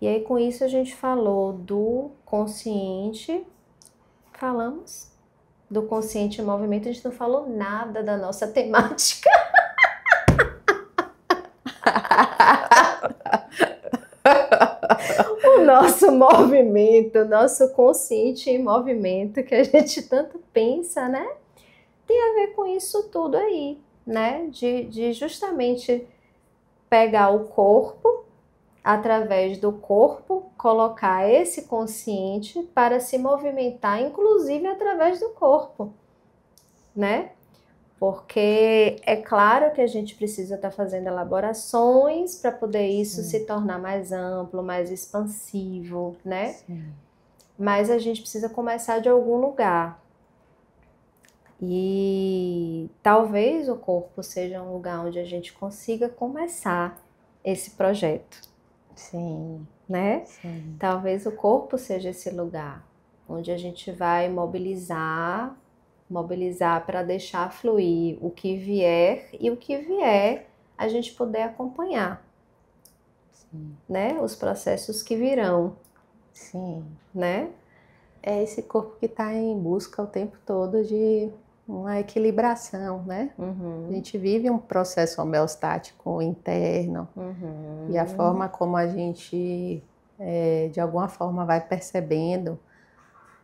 E aí, com isso, a gente falou do consciente, falamos do consciente em movimento, a gente não falou nada da nossa temática. O nosso movimento, o nosso consciente em movimento, que a gente tanto pensa, né? Tem a ver com isso tudo aí, né? De justamente pegar o corpo, através do corpo, colocar esse consciente para se movimentar, inclusive através do corpo, né? Porque é claro que a gente precisa estar fazendo elaborações para poder isso se tornar mais amplo, mais expansivo, né? Sim. Mas a gente precisa começar de algum lugar. E talvez o corpo seja um lugar onde a gente consiga começar esse projeto, Sim. né? Sim. Talvez o corpo seja esse lugar onde a gente vai mobilizar para deixar fluir o que vier e o que vier a gente poder acompanhar, Sim. né? Os processos que virão, Sim. né? É esse corpo que está em busca o tempo todo de uma equilibração, né? A gente vive um processo homeostático interno e a forma como a gente, de alguma forma, vai percebendo,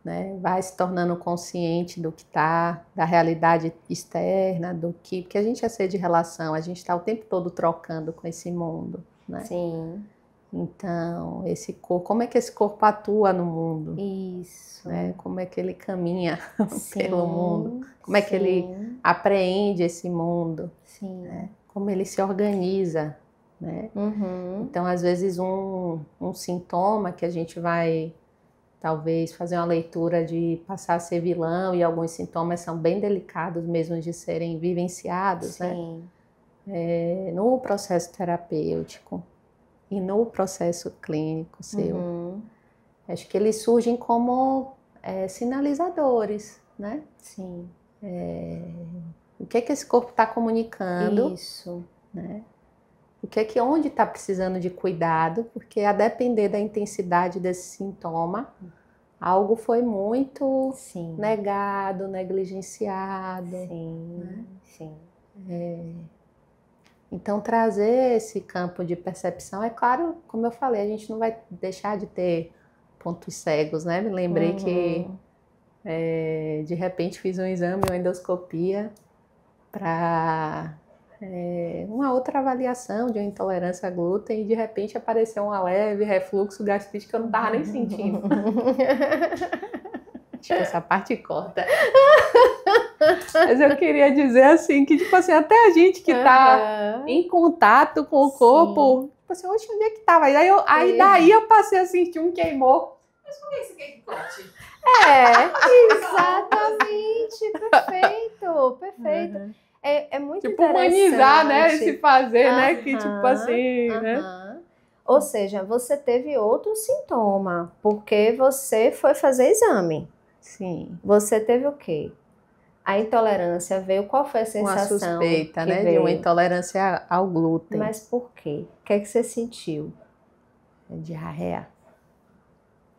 né? Vai se tornando consciente do que está, da realidade externa, porque a gente é ser de relação, a gente está o tempo todo trocando com esse mundo, né? Sim. Então, esse corpo, como é que esse corpo atua no mundo? Isso. Né? Como é que ele caminha Sim, pelo mundo? Como é que ele apreende esse mundo? Sim. Né? Como ele se organiza? Né? Então, às vezes, um sintoma que a gente vai, talvez, fazer uma leitura de passar a ser vilão, e alguns sintomas são bem delicados mesmo de serem vivenciados, Sim. né? No processo terapêutico e no processo clínico seu. Acho que eles surgem como sinalizadores, né? Sim. O que é que esse corpo está comunicando? Isso. Né? O que é que onde está precisando de cuidado? Porque a depender da intensidade desse sintoma, algo foi muito negado, negligenciado. Sim. Né? Sim. Então, trazer esse campo de percepção, é claro, como eu falei, a gente não vai deixar de ter pontos cegos, né? Me lembrei que de repente fiz um exame, uma endoscopia para uma outra avaliação de uma intolerância a glúten e de repente apareceu uma leve refluxo gastrite que eu não estava nem sentindo. Acho que essa parte corta. Mas eu queria dizer assim, que tipo assim, até a gente que está em contato com o corpo, tipo assim, oxe, onde é que estava? Aí daí eu passei a sentir um queimou. Mas por que esse cake corte? Exatamente, perfeito, perfeito. É muito tipo, interessante. humanizar, né, esse fazer, né, que tipo assim, né? Ou seja, você teve outro sintoma, porque você foi fazer exame. Sim. Você teve o quê? A intolerância veio, qual foi a sensação? Uma suspeita, né, veio? de uma intolerância ao glúten. Mas por quê? O que é que você sentiu? Diarreia.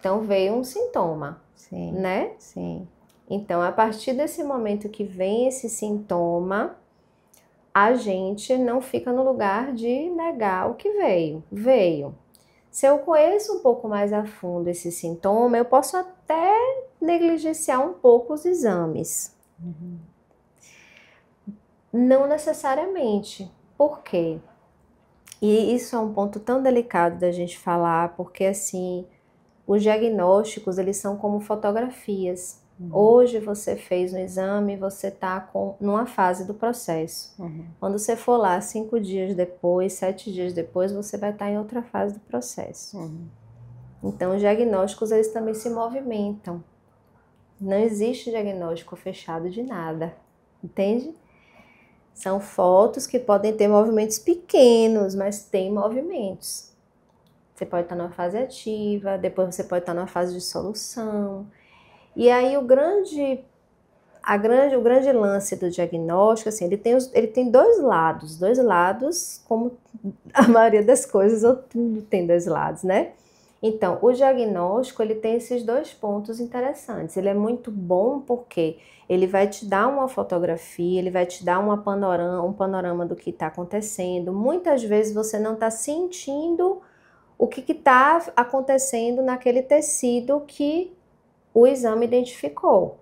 Então veio um sintoma, Sim, né? Sim. Então, a partir desse momento que vem esse sintoma, a gente não fica no lugar de negar o que veio. Veio. Se eu conheço um pouco mais a fundo esse sintoma, eu posso até negligenciar um pouco os exames. Não necessariamente. Por quê? E isso é um ponto tão delicado da gente falar, porque assim, os diagnósticos, eles são como fotografias. Hoje você fez um exame, você está numa fase do processo. Quando você for lá 5 dias depois, 7 dias depois, você vai estar em outra fase do processo. Então, os diagnósticos, eles também se movimentam. Não existe diagnóstico fechado de nada, entende? São fotos que podem ter movimentos pequenos, mas tem movimentos. Você pode estar numa fase ativa, depois você pode estar numa fase de solução. E aí o grande lance do diagnóstico, assim, ele tem dois lados, como a maioria das coisas, ou tudo tem dois lados, né? Então, o diagnóstico, ele tem esses dois pontos interessantes. Ele é muito bom porque ele vai te dar uma fotografia, ele vai te dar um panorama do que está acontecendo. Muitas vezes você não está sentindo o que está acontecendo naquele tecido que o exame identificou.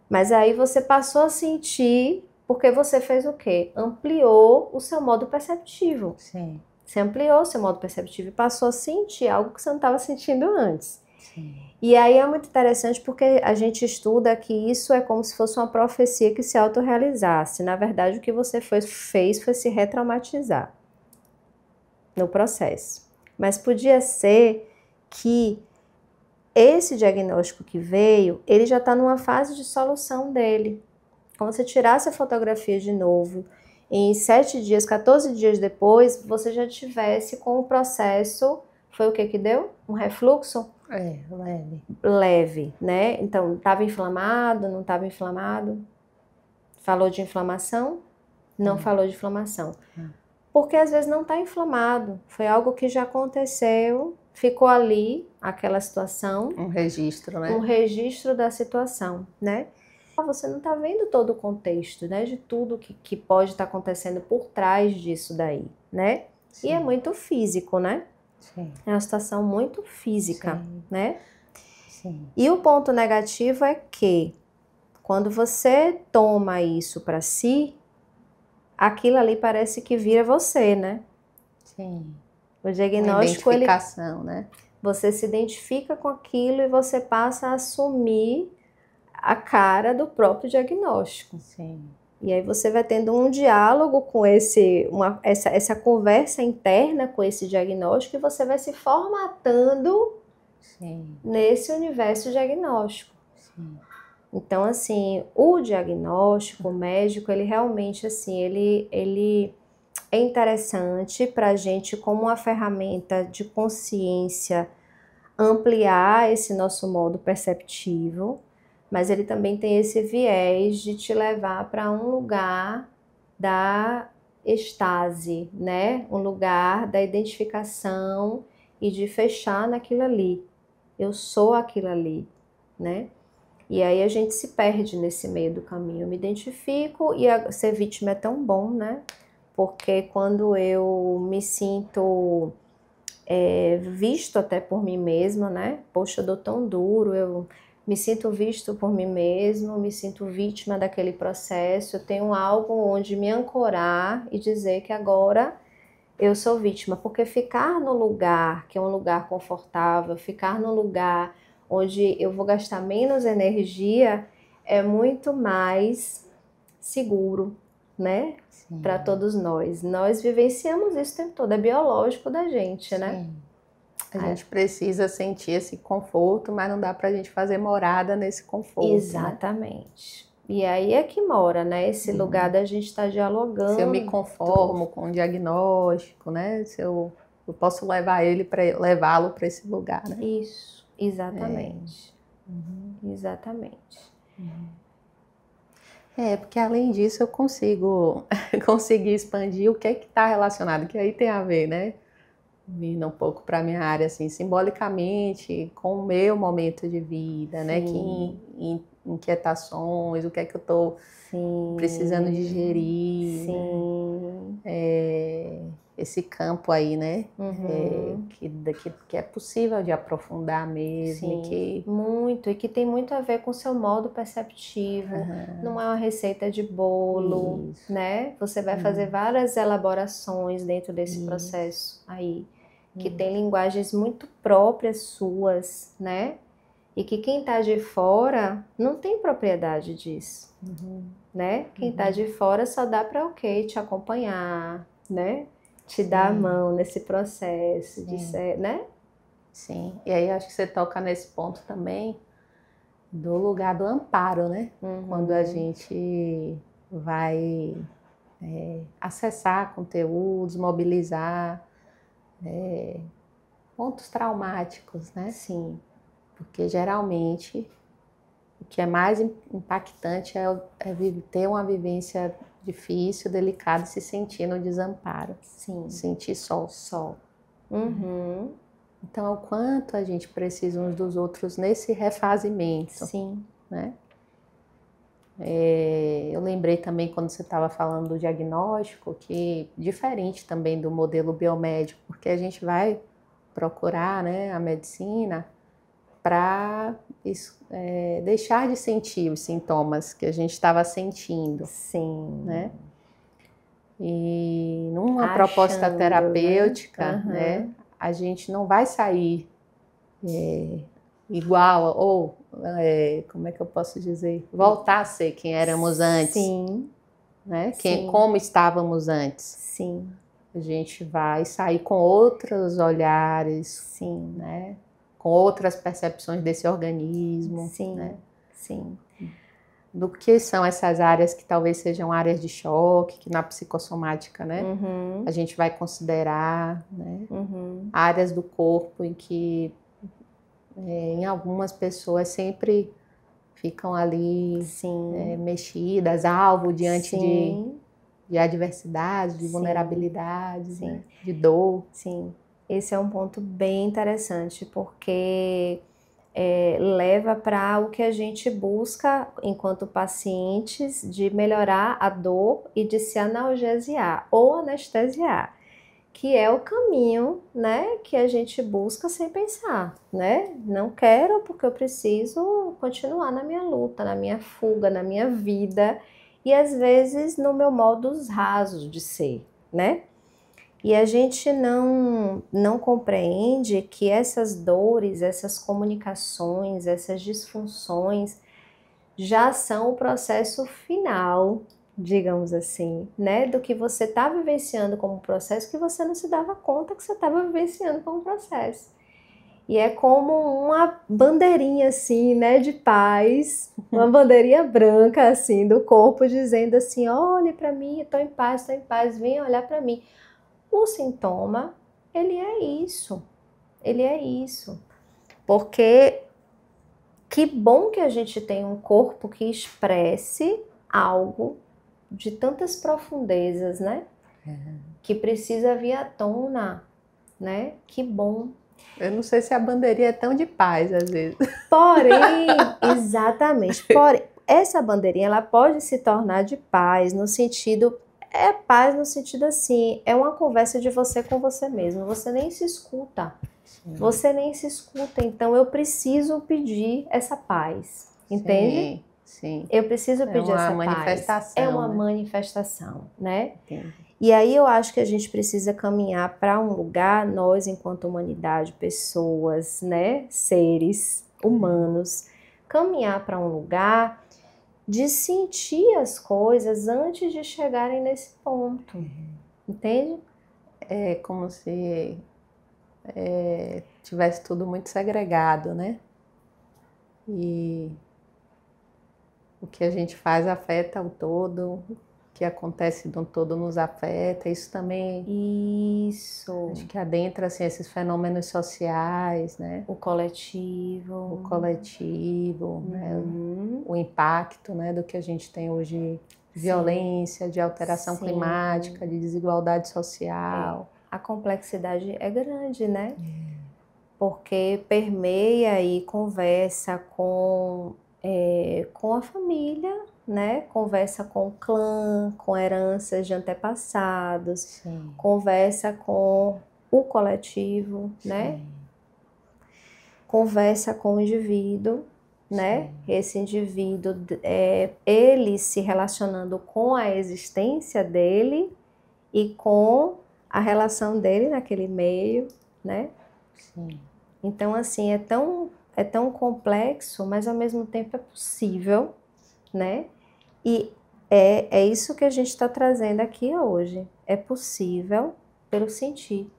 Mas aí você passou a sentir, porque você fez o quê? Ampliou o seu modo perceptivo. Sim. Você ampliou seu modo perceptivo e passou a sentir algo que você não estava sentindo antes. Sim. E aí é muito interessante porque a gente estuda que isso é como se fosse uma profecia que se autorrealizasse. Na verdade, o que você fez foi se retraumatizar no processo. Mas podia ser que esse diagnóstico que veio, ele já está numa fase de solução dele. Quando você tirasse a fotografia de novo, em 7 dias, 14 dias depois, você já tivesse com o processo, foi o que deu? Um refluxo? Leve. Leve, né? Então, estava inflamado, não estava inflamado? Falou de inflamação? Não falou de inflamação. Porque às vezes não está inflamado, foi algo que já aconteceu, ficou ali, aquela situação. Um registro, né? Um registro da situação, né? Você não está vendo todo o contexto, né? De tudo que pode estar acontecendo por trás disso daí, né? Sim. E é muito físico, né? Sim. É uma situação muito física, sim. né? Sim. E o ponto negativo é que quando você toma isso para si, aquilo ali parece que vira você, né? Sim. O diagnóstico, uma identificação, né? Você se identifica com aquilo e você passa a assumir a cara do próprio diagnóstico. Sim. E aí você vai tendo um diálogo com essa conversa interna com esse diagnóstico e você vai se formatando Sim. nesse universo diagnóstico. Sim. Então, assim, o diagnóstico, o médico, ele realmente, assim, ele é interessante para a gente como uma ferramenta de consciência ampliar esse nosso modo perceptivo, mas ele também tem esse viés de te levar para um lugar da estase, né? Um lugar da identificação e de fechar naquilo ali. Eu sou aquilo ali, né? E aí a gente se perde nesse meio do caminho. Eu me identifico e ser vítima é tão bom, né? Porque quando eu me sinto visto até por mim mesma, né? Poxa, eu dou tão duro, eu me sinto visto por mim mesmo, me sinto vítima daquele processo, eu tenho algo onde me ancorar e dizer que agora eu sou vítima, porque ficar no lugar que é um lugar confortável, ficar no lugar onde eu vou gastar menos energia é muito mais seguro, né? Para todos nós. Nós vivenciamos isso o tempo todo, é biológico da gente, né? A gente precisa sentir esse conforto, mas não dá pra gente fazer morada nesse conforto. Exatamente. Né? E aí é que mora, né? Esse lugar da gente estar dialogando. Se eu me conformo com o diagnóstico, né? Se eu posso levá-lo para esse lugar, né? Isso, exatamente. Exatamente. Porque além disso eu consigo conseguir expandir o que é que está relacionado, que aí tem a ver, né? Vindo um pouco para a minha área, assim, simbolicamente, com o meu momento de vida, sim, né? Que inquietações, o que é que eu estou precisando digerir. Sim. Né? Esse campo aí, né? Que é possível de aprofundar mesmo. Sim, muito. E que tem muito a ver com o seu modo perceptivo. Não é uma receita de bolo, né? Você vai fazer várias elaborações dentro desse processo aí. Que tem linguagens muito próprias suas, né? E que quem tá de fora não tem propriedade disso, né? Quem tá de fora só dá para te acompanhar, né? Te dar a mão nesse processo, de ser, né? Sim, e aí acho que você toca nesse ponto também do lugar do amparo, né? Quando a gente vai acessar conteúdos, mobilizar pontos traumáticos, né? Sim. Porque geralmente o que é mais impactante é ter uma vivência difícil, delicada, se sentir no desamparo. Sim. Sentir só. Só. Então, o quanto a gente precisa uns dos outros nesse refazimento. Sim. Né? Eu lembrei também quando você estava falando do diagnóstico, que diferente também do modelo biomédico, porque a gente vai procurar, né, a medicina para deixar de sentir os sintomas que a gente estava sentindo. Sim. Né? E numa proposta terapêutica, né, a gente não vai sair igual, ou como é que eu posso dizer? Voltar a ser quem éramos antes. Sim. Né? Como estávamos antes. Sim. A gente vai sair com outros olhares. Sim. Né? Com outras percepções desse organismo. Sim. Né? Sim. Do que são essas áreas que talvez sejam áreas de choque, que na psicossomática, né, a gente vai considerar, né, áreas do corpo em que em algumas pessoas sempre ficam ali mexidas, alvo diante de adversidades, de vulnerabilidades, né, de dor. Sim, esse é um ponto bem interessante, porque leva para o que a gente busca enquanto pacientes de melhorar a dor e de se analgesiar ou anestesiar, que é o caminho, né, que a gente busca sem pensar, né? Não quero porque eu preciso continuar na minha luta, na minha fuga, na minha vida e às vezes no meu modus rasos de ser, né? E a gente não compreende que essas dores, essas comunicações, essas disfunções já são o processo final, digamos assim, né? Do que você está vivenciando como processo que você não se dava conta que você estava vivenciando como processo. E é como uma bandeirinha assim, né, de paz, uma bandeirinha branca assim do corpo dizendo assim, olhe para mim, estou em paz, venha olhar para mim. O sintoma, ele é isso, porque que bom que a gente tem um corpo que expresse algo de tantas profundezas, né? Que precisa vir à tona, né? Que bom. Eu não sei se a bandeirinha é tão de paz às vezes. Porém, exatamente, porém, essa bandeirinha ela pode se tornar de paz no sentido... paz no sentido assim, é uma conversa de você com você mesmo, você nem se escuta, então eu preciso pedir essa paz, entende? Sim. Eu preciso pedir essa paz. É uma manifestação, né? Entendi. E aí eu acho que a gente precisa caminhar para um lugar, nós enquanto humanidade, pessoas, né, seres humanos, caminhar para um lugar de sentir as coisas antes de chegarem nesse ponto, entende? É como se tivesse tudo muito segregado, né? E o que a gente faz afeta o todo, o que acontece no todo nos afeta, isso também... Isso. Acho que adentra assim, esses fenômenos sociais, né? O coletivo. Né? O impacto, né, do que a gente tem hoje de violência, de alteração climática, de desigualdade social. A complexidade é grande, né? Porque permeia e conversa com a família, né? Conversa com o clã, com heranças de antepassados, conversa com o coletivo, né? Conversa com o indivíduo, né? Esse indivíduo, ele se relacionando com a existência dele e com a relação dele naquele meio, né? Então, assim, é tão complexo, mas ao mesmo tempo é possível, né? E é isso que a gente está trazendo aqui hoje. É possível pelo sentir.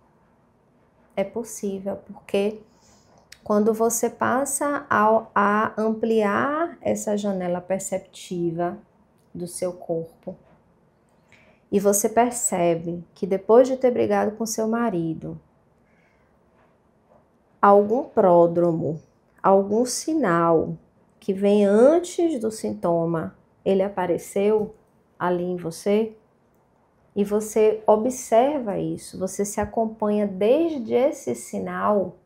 É possível, porque quando você passa a ampliar essa janela perceptiva do seu corpo, e você percebe que depois de ter brigado com seu marido, algum pródromo, algum sinal que vem antes do sintoma, ele apareceu ali em você, e você observa isso, você se acompanha desde esse sinal,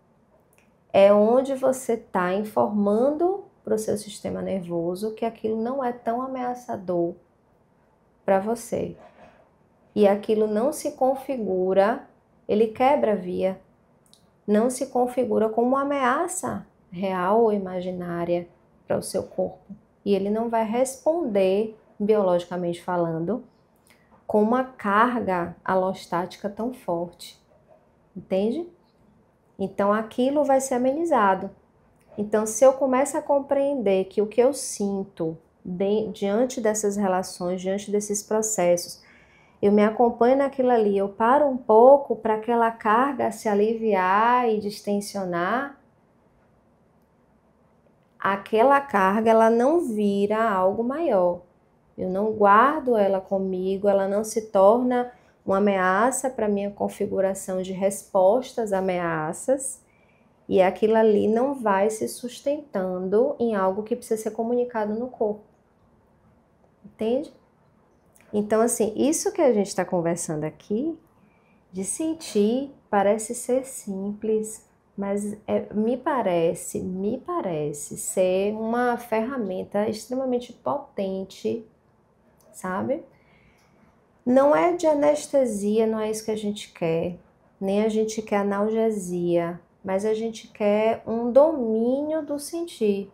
é onde você está informando para o seu sistema nervoso que aquilo não é tão ameaçador para você. E aquilo não se configura, ele quebra a via, não se configura como uma ameaça real ou imaginária para o seu corpo. E ele não vai responder, biologicamente falando, com uma carga alostática tão forte. Entende? Então aquilo vai ser amenizado. Então se eu começo a compreender que o que eu sinto diante dessas relações, diante desses processos, eu me acompanho naquilo ali, eu paro um pouco para aquela carga se aliviar e distensionar, aquela carga ela não vira algo maior. Eu não guardo ela comigo, ela não se torna uma ameaça para a minha configuração de respostas a ameaças, e aquilo ali não vai se sustentando em algo que precisa ser comunicado no corpo. Entende? Então, assim, isso que a gente está conversando aqui, de sentir, parece ser simples, mas me parece ser uma ferramenta extremamente potente, sabe? Não é de anestesia, não é isso que a gente quer, nem a gente quer analgesia, mas a gente quer um domínio do sentir.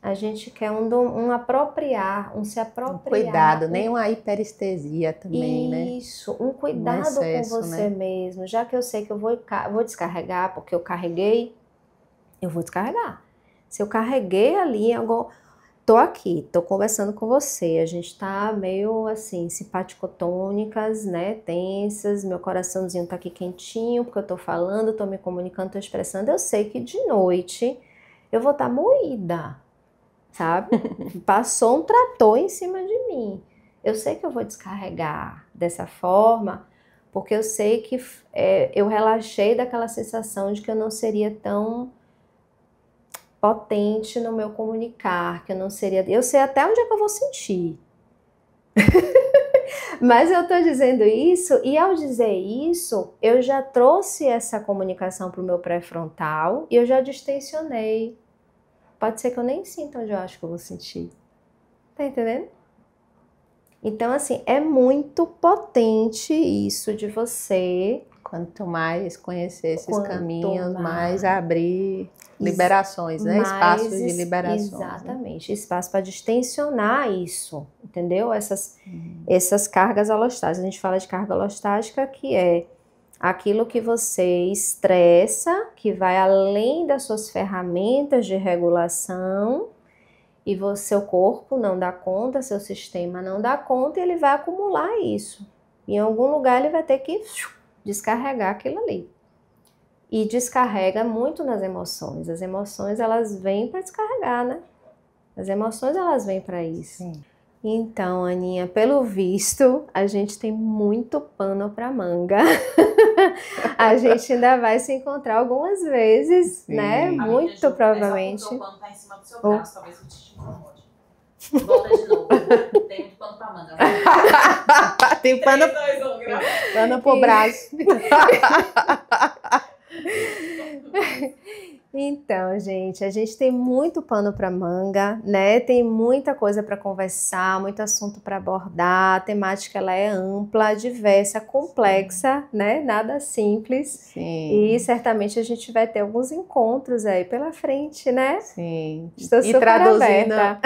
A gente quer um apropriar, um se apropriar. Um cuidado, nem uma hiperestesia também, né? Isso, um cuidado excesso, com você, né? Mesmo. Já que eu sei que eu vou descarregar, porque eu carreguei, eu vou descarregar. Se eu carreguei ali, tô aqui, tô conversando com você, a gente tá meio assim, simpaticotônicas, né, tensas, meu coraçãozinho tá aqui quentinho, porque eu tô falando, tô me comunicando, tô expressando, eu sei que de noite eu vou estar moída, sabe? Passou um trator em cima de mim. Eu sei que eu vou descarregar dessa forma, porque eu sei que eu relaxei daquela sensação de que eu não seria tão potente no meu comunicar, que eu não seria... Eu sei até onde é que eu vou sentir. Mas eu tô dizendo isso, e ao dizer isso, eu já trouxe essa comunicação pro meu pré-frontal e eu já distensionei. Pode ser que eu nem sinta onde eu acho que eu vou sentir. Tá entendendo? Então, assim, é muito potente isso de você... Quanto mais conhecer esses caminhos, mais abrir liberações, né? Espaços de liberações. Exatamente, né? Espaço para distensionar isso, entendeu? Essas cargas alostáticas. A gente fala de carga alostática, que é aquilo que você estressa, que vai além das suas ferramentas de regulação, e seu corpo não dá conta, seu sistema não dá conta, e ele vai acumular isso. Em algum lugar ele vai ter que descarregar aquilo ali. E descarrega muito nas emoções. As emoções, elas vêm para descarregar, né? As emoções, elas vêm para isso. Sim. Então, Aninha, pelo visto, a gente tem muito pano para manga. A gente ainda vai se encontrar algumas vezes, sim, né? Muito provavelmente. O pano tá em cima do seu braço, talvez o te incomode. Volta de novo. Tem muito pano pra manga. Tem pano, 3, 2, 1, pano pro braço. Então, gente, a gente tem muito pano para manga, né? Tem muita coisa para conversar, muito assunto para abordar. A temática ela é ampla, diversa, complexa, sim, né? Nada simples. Sim. E certamente a gente vai ter alguns encontros aí pela frente, né? Sim. Estou super aberta.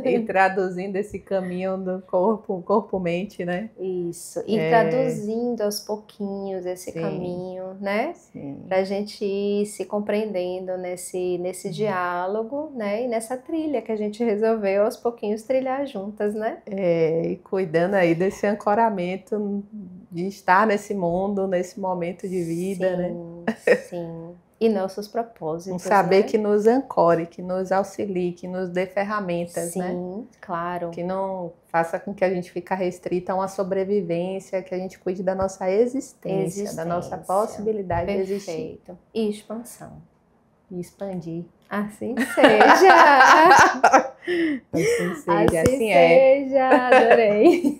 E traduzindo esse caminho do corpo-mente, né? Isso. E traduzindo aos pouquinhos esse, sim, caminho, né? Sim. Pra gente ir se compreendendo nesse diálogo, né? E nessa trilha que a gente resolveu aos pouquinhos trilhar juntas, né? E cuidando aí desse ancoramento de estar nesse mundo, nesse momento de vida, sim, né? Sim. E nossos propósitos, um saber, né? Que nos ancore, que nos auxilie, que nos dê ferramentas, sim, né? Sim, claro. Que não faça com que a gente fique restrita a uma sobrevivência, que a gente cuide da nossa existência. Da nossa possibilidade, perfeito, de existir. E expansão. E expandir. Assim seja! Assim seja, assim seja, adorei!